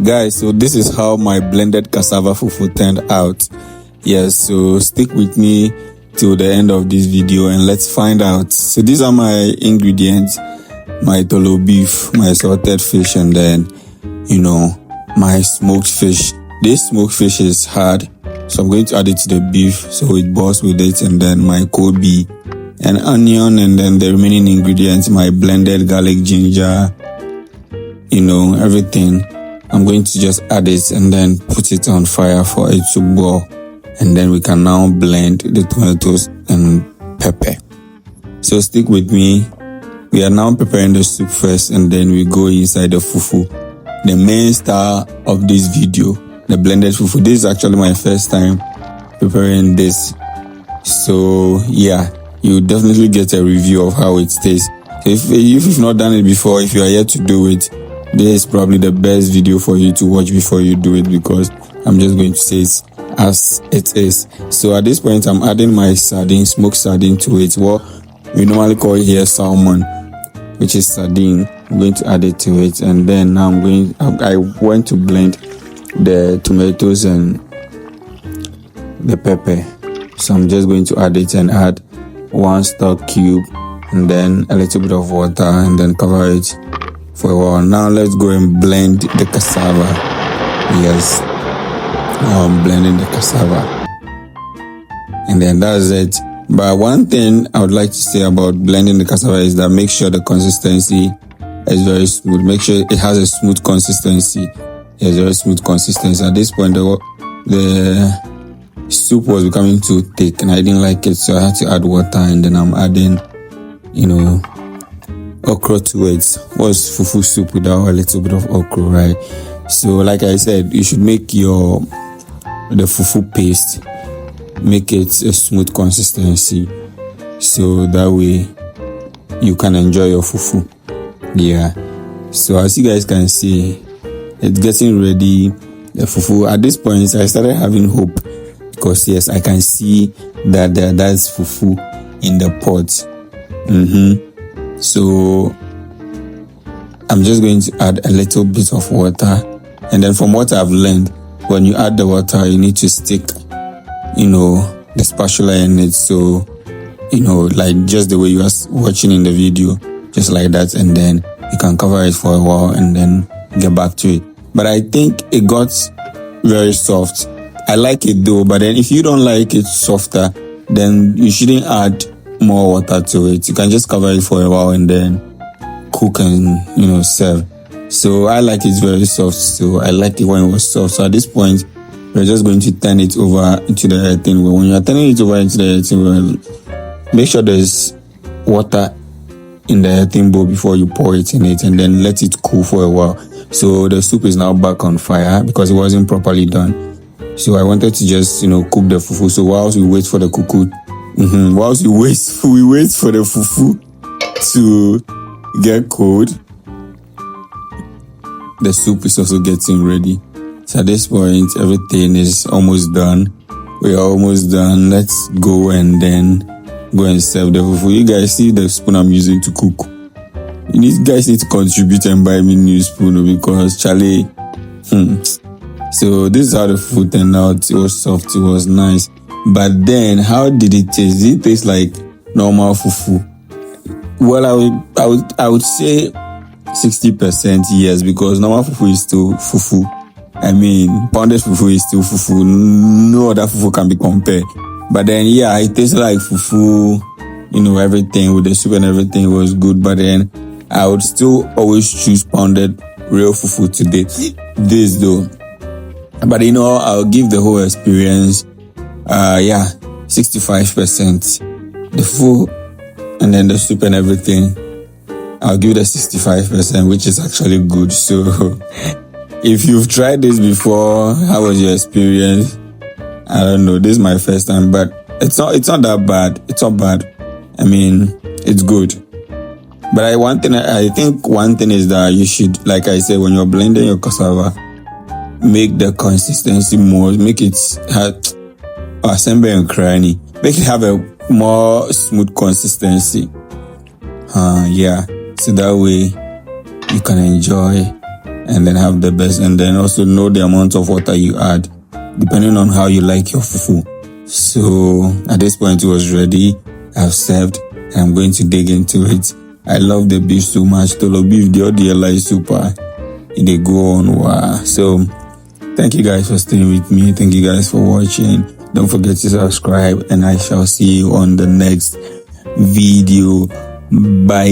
Guys, so this is how my blended cassava fufu turned out. Yes, so stick with me till the end of this video and let's find out. So these are my ingredients: my Tolo beef, my salted fish, and then my smoked fish. This smoked fish is hard, so I'm going to add it to the beef so it boils with it, and then my koobi and onion, and then the remaining ingredients, my blended garlic, ginger, everything. I'm going to just add it and then put it on fire for it to boil, and then we can now blend the tomatoes and pepper. So stick with me. We are now preparing the soup first, and then we go inside the fufu, the main star of this video, the blended fufu. This is actually my first time preparing this, so yeah, you definitely get a review of how it tastes. So if you've not done it before, if you are yet to do it, this is probably the best video for you to watch before you do it, because I'm just going to say it as it is. So at this point, I'm adding my sardine, smoked sardine, to it. What we normally call here salmon, which is sardine. I'm going to add it to it, and then now I went to blend the tomatoes and the pepper. So I'm just going to add it and add 1 stock cube and then a little bit of water, and then cover it for a while. Now let's go and blend the cassava. Yes, now I'm blending the cassava, and then that's it. But one thing I would like to say about blending the cassava is that make sure the consistency is very smooth. Make sure it has a smooth consistency. Yes, very smooth consistency. At this point, the soup was becoming too thick and I didn't like it, so I had to add water, and then I'm adding okra to it. What's fufu soup without a little bit of okra, right? So like I said, you should make the fufu paste, make it a smooth consistency, so that way you can enjoy your fufu. Yeah, so as you guys can see, it's getting ready. The fufu, at this point I started having hope, because yes, I can see that that's fufu in the pot. So I'm just going to add a little bit of water, and then from what I've learned, when you add the water, you need to stick the spatula in it, so like just the way you are watching in the video, just like that, and then you can cover it for a while and then get back to it. But I think it got very soft. I like it though, but then if you don't like it softer, then you shouldn't add more water to it. You can just cover it for a while and then cook and serve. So I like it very soft, so I like it when it was soft. So at this point, we're just going to turn it over into the earthen well. When you're turning it over into the earthen well, make sure there's water in the earthen bowl before you pour it in it, and then let it cool for a while. So the soup is now back on fire because it wasn't properly done. So I wanted to just cook the fufu. So whilst we wait for the cuckoo, whilst we wait for the fufu to get cold, the soup is also getting ready. So at this point, everything is almost done. We're almost done. Let's go and then go and serve the fufu. You guys see the spoon I'm using to cook? You guys need to contribute and buy me new spoon, because Charlie. So this is how the food turned out. It was soft, it was nice. But then, how did it taste? Did it taste like normal fufu? Well, I would say 60% yes, because normal fufu is still fufu. I mean, pounded fufu is still fufu. No other fufu can be compared. But then, yeah, it tastes like fufu. Everything with the soup and everything was good. But then, I would still always choose pounded real fufu today. This though. But I'll give the whole experience 65%. The fufu and then the soup and everything, I'll give it a 65%, which is actually good. So if you've tried this before, how was your experience? I don't know. This is my first time, but it's not that bad. It's not bad. I mean, it's good. But I think one thing is that you should, like I said, when you're blending your cassava, make the consistency more, make it make it have a more smooth consistency. So that way you can enjoy and then have the best, and then also know the amount of water you add depending on how you like your fufu. So at this point it was ready. I've served and I'm going to dig into it. I love the beef so much. Tolo beef, the audio is super. They go on. Wow. So thank you guys for staying with me. Thank you guys for watching. Don't forget to subscribe, and I shall see you on the next video. Bye.